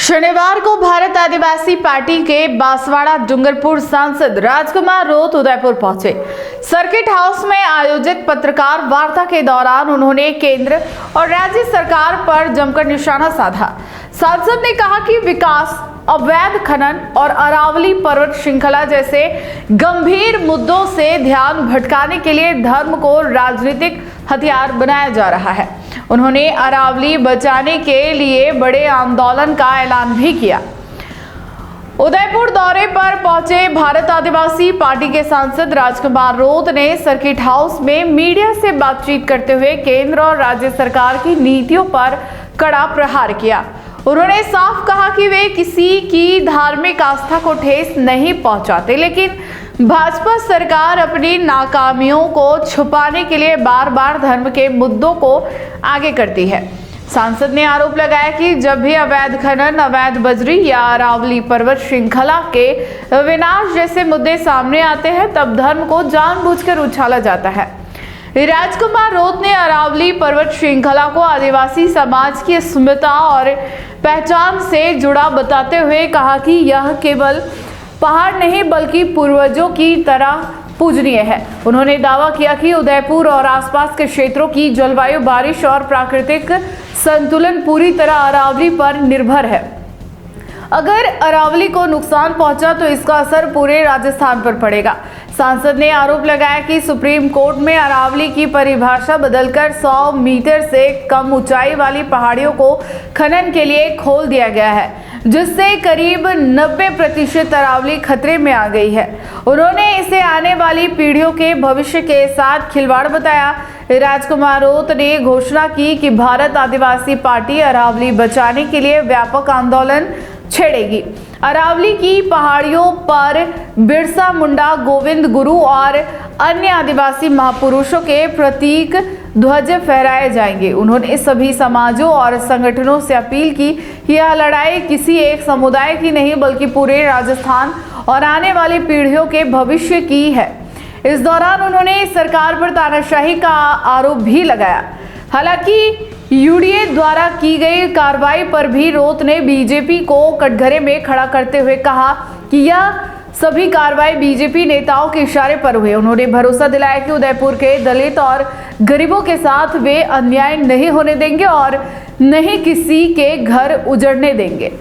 शनिवार को भारत आदिवासी पार्टी के बांसवाड़ा डूंगरपुर सांसद राजकुमार रोत उदयपुर पहुंचे। सर्किट हाउस में आयोजित पत्रकार वार्ता के दौरान उन्होंने केंद्र और राज्य सरकार पर जमकर निशाना साधा। सांसद ने कहा कि विकास, अवैध खनन और अरावली पर्वत श्रृंखला जैसे गंभीर मुद्दों से ध्यान भटकाने के लिए धर्म को राजनीतिक हथियार बनाया जा रहा है। उन्होंने अरावली बचाने के लिए बड़े आंदोलन का ऐलान भी किया। उदयपुर दौरे पर पहुंचे भारत आदिवासी पार्टी के सांसद राजकुमार रोत ने सर्किट हाउस में मीडिया से बातचीत करते हुए केंद्र और राज्य सरकार की नीतियों पर कड़ा प्रहार किया। उन्होंने साफ कहा कि वे किसी की धार्मिक आस्था को ठेस नहीं पहुंचाते, लेकिन भाजपा सरकार अपनी नाकामियों को छुपाने के लिए बार बार धर्म के मुद्दों को आगे करती है। सांसद ने आरोप लगाया कि जब भी अवैध खनन, अवैध बजरी या अरावली पर्वत श्रृंखला के विनाश जैसे मुद्दे सामने आते हैं, तब धर्म को जानबूझकर उछाला जाता है। राजकुमार रोत ने अरावली पर्वत श्रृंखला को आदिवासी समाज की अस्मिता और पहचान से जुड़ा बताते हुए कहा कि यह केवल पहाड़ नहीं बल्कि पूर्वजों की तरह पूजनीय है। उन्होंने दावा किया कि उदयपुर और आसपास के क्षेत्रों की जलवायु, बारिश और प्राकृतिक संतुलन पूरी तरह अरावली पर निर्भर है। अगर अरावली को नुकसान पहुंचा तो इसका असर पूरे राजस्थान पर पड़ेगा। सांसद ने आरोप लगाया कि सुप्रीम कोर्ट में अरावली की परिभाषा बदलकर 100 मीटर से कम ऊंचाई वाली पहाड़ियों को खनन के लिए खोल दिया गया है, जिससे करीब 90% अरावली खतरे में आ गई है। उन्होंने इसे आने वाली पीढ़ियों के भविष्य के साथ खिलवाड़ बताया। राजकुमार रोत ने घोषणा की कि भारत आदिवासी पार्टी अरावली बचाने के लिए व्यापक आंदोलन छेड़ेगी। अरावली की पहाड़ियों पर बिरसा मुंडा, गोविंद गुरु और अन्य आदिवासी महापुरुषों के प्रतीक ध्वज फहराए जाएंगे। उन्होंने सभी समाजों और संगठनों से अपील की कि यह लड़ाई किसी एक समुदाय की नहीं बल्कि पूरे राजस्थान और आने वाली पीढ़ियों के भविष्य की है। इस दौरान उन्होंने सरकार पर तानाशाही का आरोप भी लगाया। हालांकि यूडीए द्वारा की गई कार्रवाई पर भी रोत ने बीजेपी को कटघरे में खड़ा करते हुए कहा कि यह सभी कार्रवाई बीजेपी नेताओं के इशारे पर हुए। उन्होंने भरोसा दिलाया कि उदयपुर के दलित और गरीबों के साथ वे अन्याय नहीं होने देंगे और नहीं किसी के घर उजड़ने देंगे।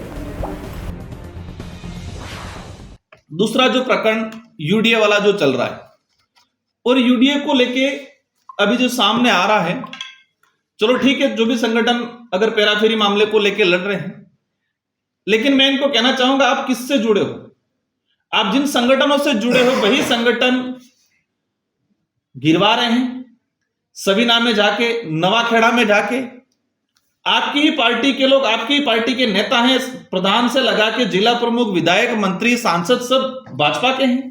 दूसरा जो प्रकरण यूडीए वाला जो चल रहा है, और यूडीए को लेके अभी जो सामने आ रहा है, चलो ठीक है, जो भी संगठन अगर पेराफेरी मामले को लेके लड़ रहे हैं, लेकिन मैं इनको कहना चाहूंगा, आप किससे जुड़े हो? आप जिन संगठनों से जुड़े हो वही संगठन गिरवा रहे हैं। सविना में जाके, नवाखेड़ा में जाके आपकी ही पार्टी के लोग, आपकी ही पार्टी के नेता हैं, प्रधान से लगा के जिला प्रमुख, विधायक, मंत्री, सांसद सब भाजपा के हैं,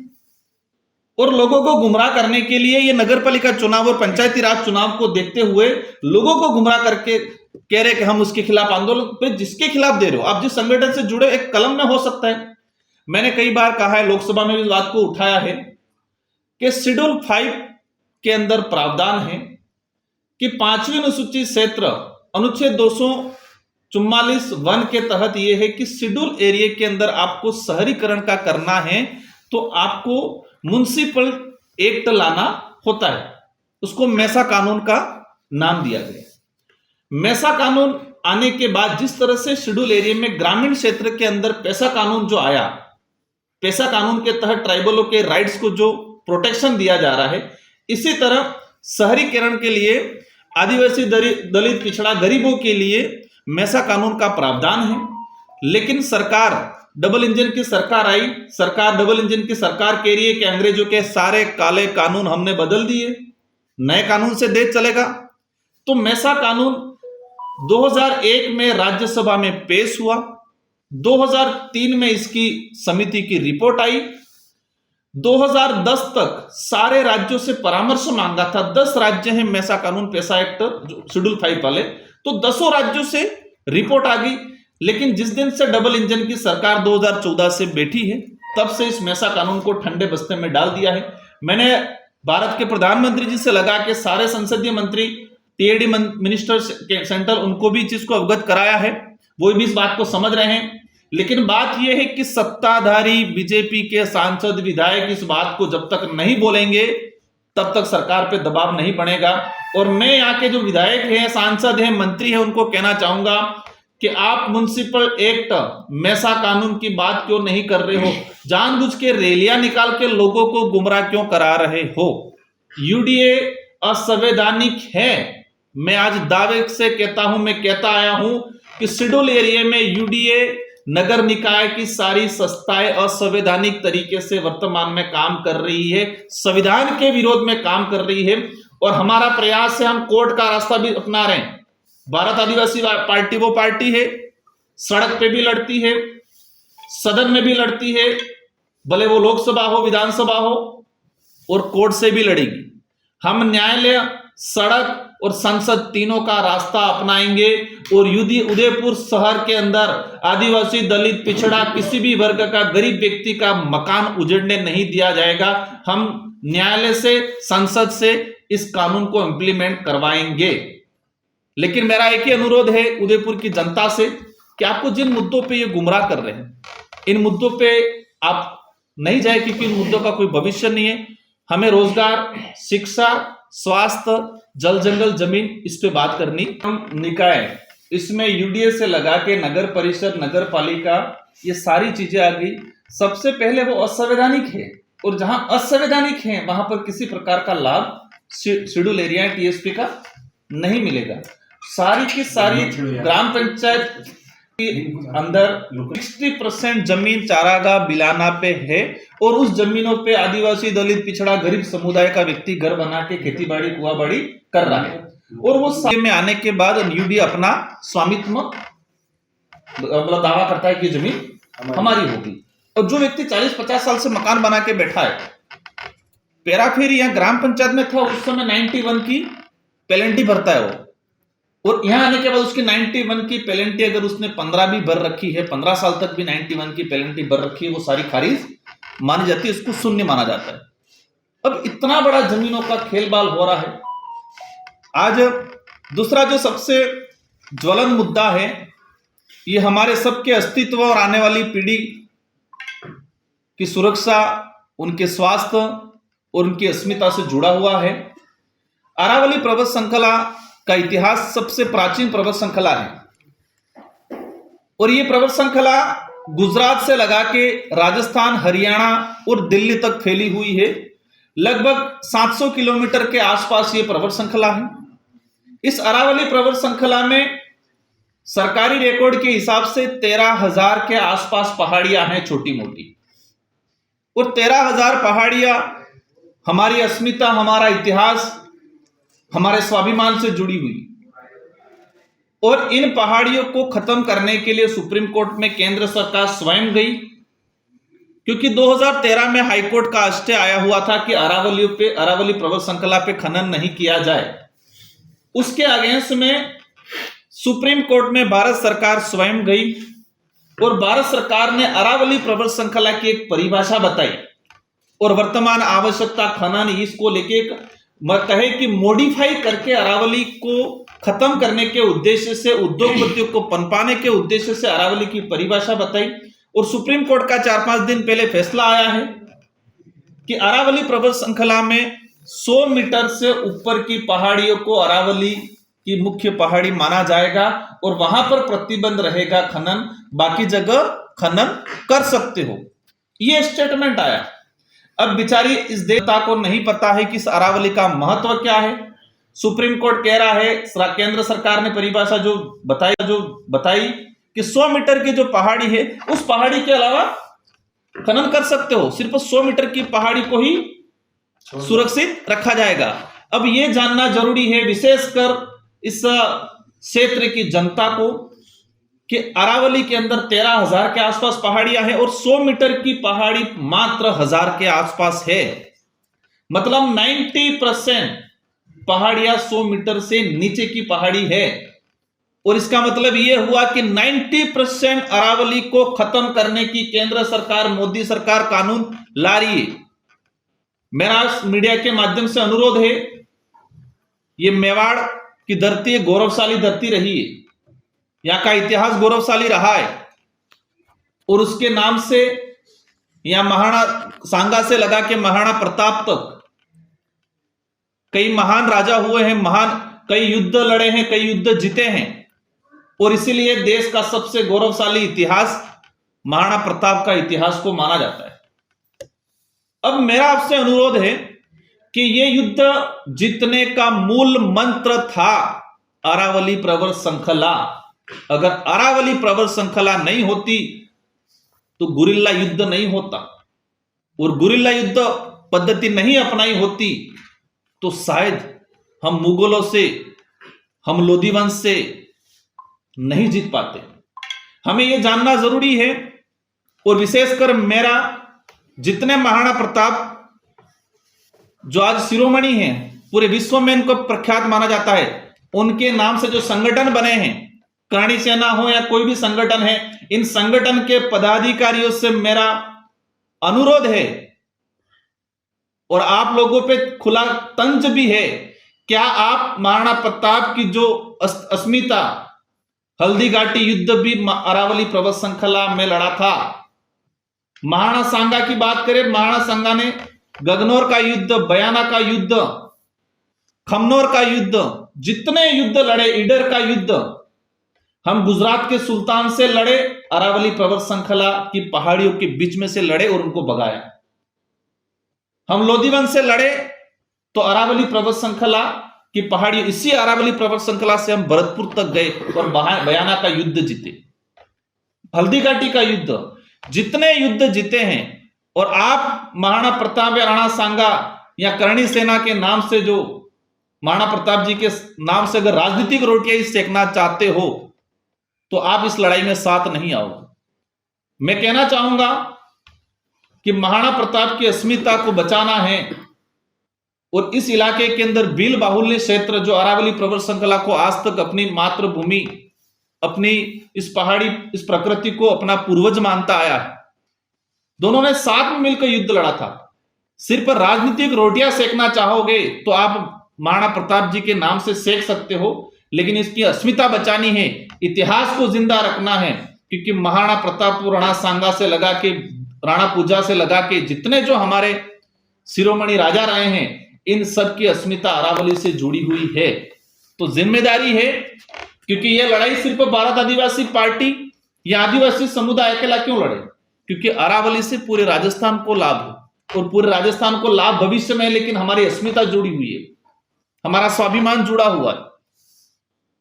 और लोगों को गुमराह करने के लिए ये नगरपालिका चुनाव और पंचायती राज चुनाव को देखते हुए लोगों को गुमराह करके कह रहे कि हम उसके खिलाफ आंदोलन पे, जिसके खिलाफ दे रहे हो आप, जिस संगठन से जुड़े, एक कलम में हो सकता है। मैंने कई बार कहा है, लोकसभा में भी इस बात को उठाया है कि शेड्यूल 5 के अंदर प्रावधान है कि 5वीं अनुसूची क्षेत्र अनुच्छेद 244 वन के तहत यह है कि शेड्यूल एरिया के अंदर आपको शहरीकरण का करना है तो आपको म्युनिसिपल एक्ट लाना होता है। उसको मेसा कानून का नाम दिया गया। मेसा कानून आने के बाद जिस तरह से शेड्यूल एरिया में ग्रामीण क्षेत्र के अंदर पेशा कानून जो आया, पेशा कानून के तहत ट्राइबलों के राइट्स को जो प्रोटेक्शन दिया जा रहा है, इसी तरह शहरीकरण के लिए आदिवासी, दलित, पिछड़ा, गरीबों के लिए मेसा कानून का प्रावधान है। लेकिन सरकार, डबल इंजन की सरकार आई, सरकार डबल इंजन की सरकार कह रही है कि अंग्रेजों के सारे काले कानून हमने बदल दिए, नए कानून से देश चलेगा। तो मेसा कानून 2001 में राज्यसभा में पेश हुआ, 2003 में इसकी समिति की रिपोर्ट आई, 2010 तक सारे राज्यों से परामर्श मांगा था। 10 राज्य हैं मेसा कानून, पेशा एक्ट, शेड्यूल 5 वाले, तो 10 राज्यों से रिपोर्ट आ गई। लेकिन जिस दिन से डबल इंजन की सरकार 2014 से बैठी है, तब से इस मेसा कानून को ठंडे बस्ते में डाल दिया है। मैंने भारत के प्रधानमंत्री जी से लगा के सारे संसदीय मंत्री, टीएडी मिनिस्टर सेंट्रल, उनको भी इस चीज को अवगत कराया है। वो भी इस बात को समझ रहे हैं लेकिन बात यह है कि सत्ताधारी बीजेपी के सांसद विधायक इस बात को जब तक नहीं बोलेंगे तब तक सरकार पे दबाव नहीं बनेगा। और मैं यहाँ के जो विधायक हैं, सांसद हैं, मंत्री हैं, उनको कहना चाहूंगा कि आप म्युनिसिपल एक्ट मैसा कानून की बात क्यों नहीं कर रहे हो? जानबूझ के रैलियां निकाल के लोगों को गुमराह क्यों करा रहे हो? यूडीए असंवैधानिक है। मैं आज दावे से कहता हूं, मैं कहता आया हूं कि शेड्यूल एरिया में यूडीए नगर निकाय की सारी संस्थाएं असंवैधानिक तरीके से वर्तमान में काम कर रही है, संविधान के विरोध में काम कर रही है। और हमारा प्रयास है, हम कोर्ट का रास्ता भी अपना रहे हैं। भारत आदिवासी पार्टी वो पार्टी है, सड़क पे भी लड़ती है, सदन में भी लड़ती है, भले वो लोकसभा हो, विधानसभा हो, और कोर्ट से भी लड़ेगी। हम न्यायालय, सड़क और संसद तीनों का रास्ता अपनाएंगे। और उदयपुर शहर के अंदर आदिवासी, दलित, पिछड़ा, किसी भी वर्ग का गरीब व्यक्ति का मकान उजड़ने नहीं दिया जाएगा। हम न्यायालय से, संसद से इस कानून को इंप्लीमेंट करवाएंगे। लेकिन मेरा एक ही अनुरोध है उदयपुर की जनता से कि आपको जिन मुद्दों पे ये गुमराह कर रहे हैं, इन मुद्दों पे आप नहीं जाए, क्योंकि इन मुद्दों का कोई भविष्य नहीं है। हमें रोजगार, शिक्षा, स्वास्थ्य, जल जंगल, जमीन, इस पे बात करनी। हम निकाय, इसमें यूडीए से लगा के नगर परिषद, नगर पालिका, ये सारी चीजें आ गई। सबसे पहले वो असंवैधानिक है, और जहां असंवैधानिक है वहां पर किसी प्रकार का लाभ शेड्यूल एरिया टीएसपी का नहीं मिलेगा। सारी की सारी ग्राम पंचायत के अंदर 60% जमीन चारागाह बिलाना पे है, और उस जमीनों पे आदिवासी, दलित, पिछड़ा, गरीब समुदाय का व्यक्ति घर बना के खेती बाड़ी, कुआ बाड़ी कर रहा है। और वो साल में आने के बाद यूडी अपना स्वामित्व मतलब दावा करता है कि जमीन हमारी होगी। और जो व्यक्ति 40-50 साल से मकान बना के बैठा है, पेराफेरी यहाँ ग्राम पंचायत में था, उस समय 91 की पेनल्टी भरता है वो, और यहां आने के बाद उसकी 91 की पेनल्टी अगर उसने 15 भी भर रखी है, 15 साल तक भी 91 की पेनल्टी भर रखी है, वो सारी खारिज मानी जाती है, उसको शून्य माना जाता है। अब इतना बड़ा जमीनों का खेलबाल हो रहा है। आज दूसरा जो सबसे ज्वलन मुद्दा है, ये हमारे सबके अस्तित्व और आने वाली पीढ़ी की सुरक्षा, उनके स्वास्थ्य और उनकी अस्मिता से जुड़ा हुआ है। अरावली पर्वत श्रृंखला का इतिहास सबसे प्राचीन पर्वत श्रृंखला है, और ये पर्वत श्रृंखला गुजरात से लगा के राजस्थान, हरियाणा और दिल्ली तक फैली हुई है। लगभग 700 किलोमीटर के आसपास ये पर्वत श्रृंखला है। इस अरावली पर्वत श्रृंखला में सरकारी रिकॉर्ड के हिसाब से 13,000 के आसपास पहाड़ियां हैं, छोटी मोटी, और 13,000 पहाड़ियां हमारी अस्मिता, हमारा इतिहास, हमारे स्वाभिमान से जुड़ी हुई। और इन पहाड़ियों को खत्म करने के लिए सुप्रीम कोर्ट में केंद्र सरकार स्वयं गई, क्योंकि 2013 में हाईकोर्ट का स्टे आया हुआ था कि अरावली पर्वत श्रृंखला पे खनन नहीं किया जाए। उसके अगेंस्ट में सुप्रीम कोर्ट में भारत सरकार स्वयं गई, और भारत सरकार ने अरावली पर्वत श्रृंखला की एक परिभाषा बताई, और वर्तमान आवश्यकता खनन इसको लेके कहे कि मॉडिफाई करके अरावली को खत्म करने के उद्देश्य से, उद्योगपतियों को पनपाने के उद्देश्य से अरावली की परिभाषा बताई। और सुप्रीम कोर्ट का 4-5 दिन पहले फैसला आया है कि अरावली पर्वत श्रृंखला में 100 मीटर से ऊपर की पहाड़ियों को अरावली की मुख्य पहाड़ी माना जाएगा, और वहां पर प्रतिबंध रहेगा खनन, बाकी जगह खनन कर सकते हो। यह स्टेटमेंट आया। अब बेचारी इस देवता को नहीं पता है कि इस अरावली का महत्व क्या है। सुप्रीम कोर्ट कह रहा है, केंद्र सरकार ने परिभाषा जो बताई कि 100 मीटर की जो पहाड़ी है, उस पहाड़ी के अलावा खनन कर सकते हो, सिर्फ 100 मीटर की पहाड़ी को ही सुरक्षित रखा जाएगा। अब यह जानना जरूरी है, विशेषकर इस क्षेत्र की जनता को, कि अरावली के अंदर 13,000 के आसपास पहाड़ियां हैं, और 100 मीटर की पहाड़ी मात्र 1000 के आसपास है। मतलब 90% पहाड़ियां 100 मीटर से नीचे की पहाड़ी है, और इसका मतलब यह हुआ कि 90% अरावली को खत्म करने की केंद्र सरकार, मोदी सरकार कानून ला रही है। मेरा मीडिया के माध्यम से अनुरोध है, ये मेवाड़ की धरती एक गौरवशाली धरती रही है, यहाँ का इतिहास गौरवशाली रहा है, और उसके नाम से या महाराणा सांगा से लगा के महाराणा प्रताप तक कई महान राजा हुए हैं, महान कई युद्ध लड़े हैं, कई युद्ध जीते हैं, और इसीलिए देश का सबसे गौरवशाली इतिहास महाराणा प्रताप का इतिहास को माना जाता है। अब मेरा आपसे अनुरोध है कि यह युद्ध जीतने का मूल मंत्र था अरावली प्रवर श्रृंखला। अगर अरावली प्रवर श्रृंखला नहीं होती तो गुरिल्ला युद्ध नहीं होता, और गुरिल्ला युद्ध पद्धति नहीं अपनाई होती तो शायद हम मुगलों से, हम लोधी वंश से नहीं जीत पाते। हमें यह जानना जरूरी है, और विशेषकर मेरा जितने महाराणा प्रताप जो आज शिरोमणि हैं, पूरे विश्व में इनको प्रख्यात माना जाता है, उनके नाम से जो संगठन बने हैं, करणी सेना हो या कोई भी संगठन है, इन संगठन के पदाधिकारियों से मेरा अनुरोध है और आप लोगों पे खुला तंज भी है, क्या आप महाराणा प्रताप की जो अस्मिता, हल्दी घाटी युद्ध भी अरावली प्रवर श्रृंखला में लड़ा था। महाराणा सांगा की बात करें, महाराणा सांगा ने गगनौर का युद्ध, बयाना का युद्ध, खमनौर का युद्ध, जितने युद्ध लड़े, ईडर का युद्ध, हम गुजरात के सुल्तान से लड़े, अरावली प्रवर श्रृंखला की पहाड़ियों के बीच में से लड़े और उनको भगाया। हम लोधीवंश से लड़े तो अरावली प्रवर श्रृंखला की पहाड़ी, इसी अरावली प्रवर श्रृंखला से हम भरतपुर तक गए और बयाना का युद्ध जीते, हल्दी घाटी का युद्ध, जितने युद्ध जीते हैं। और आप महाराणा प्रताप या राणा सांगा या करणी सेना के नाम से, जो महाराणा प्रताप जी के नाम से अगर राजनीतिक रोटियां सेकना चाहते हो तो आप इस लड़ाई में साथ नहीं आओगे। मैं कहना चाहूंगा कि महाराणा प्रताप की अस्मिता को बचाना है, और इस इलाके के अंदर भील बाहुल्य क्षेत्र जो अरावली प्रवर श्रृंखला को आज तक अपनी मातृभूमि, अपनी इस पहाड़ी, इस प्रकृति को अपना पूर्वज मानता आया है, दोनों ने साथ में मिलकर युद्ध लड़ा था। सिर्फ राजनीतिक रोटियां सेकना चाहोगे तो आप महाराणा प्रताप जी के नाम से सेक सकते हो, लेकिन इसकी अस्मिता बचानी है, इतिहास को जिंदा रखना है, क्योंकि महाराणा प्रताप को राणा सांगा से लगा के, राणा पूजा से लगा के जितने जो हमारे शिरोमणि राजा रहे हैं, इन सब की अस्मिता अरावली से जुड़ी हुई है। तो जिम्मेदारी है, क्योंकि यह लड़ाई सिर्फ भारत आदिवासी पार्टी या आदिवासी समुदाय अकेला क्यों लड़े, क्योंकि अरावली से पूरे राजस्थान को लाभ है, और पूरे राजस्थान को लाभ भविष्य में, लेकिन हमारी अस्मिता जुड़ी हुई है, हमारा स्वाभिमान जुड़ा हुआ है।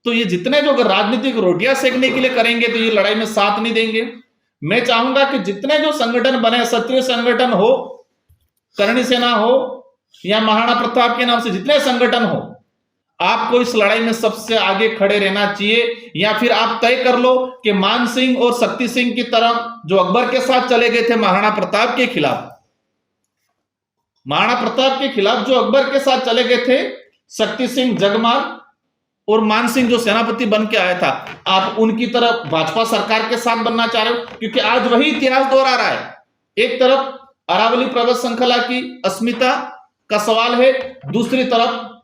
तो ये जितने जो राजनीतिक रोटियां सेकने के लिए करेंगे तो ये लड़ाई में साथ नहीं देंगे। मैं चाहूंगा कि जितने जो संगठन बने, क्षत्रिय संगठन हो, करणी सेना हो या महाराणा प्रताप के नाम से जितने संगठन हो, आपको इस लड़ाई में सबसे आगे खड़े रहना चाहिए, या फिर आप तय कर लो कि मान सिंह और शक्ति सिंह की तरह जो अकबर के साथ चले गए थे महाराणा प्रताप के खिलाफ, महाराणा प्रताप के खिलाफ जो अकबर के साथ चले गए थे शक्ति सिंह, जगमाल और मान सिंह जो सेनापति बन के आया था, आप उनकी तरफ भाजपा सरकार के साथ बनना चाह रहे हो, क्योंकि आज वही इतिहास दोहरा रहा है। एक तरफ अरावली प्रवर श्रृंखला की अस्मिता का सवाल है, दूसरी तरफ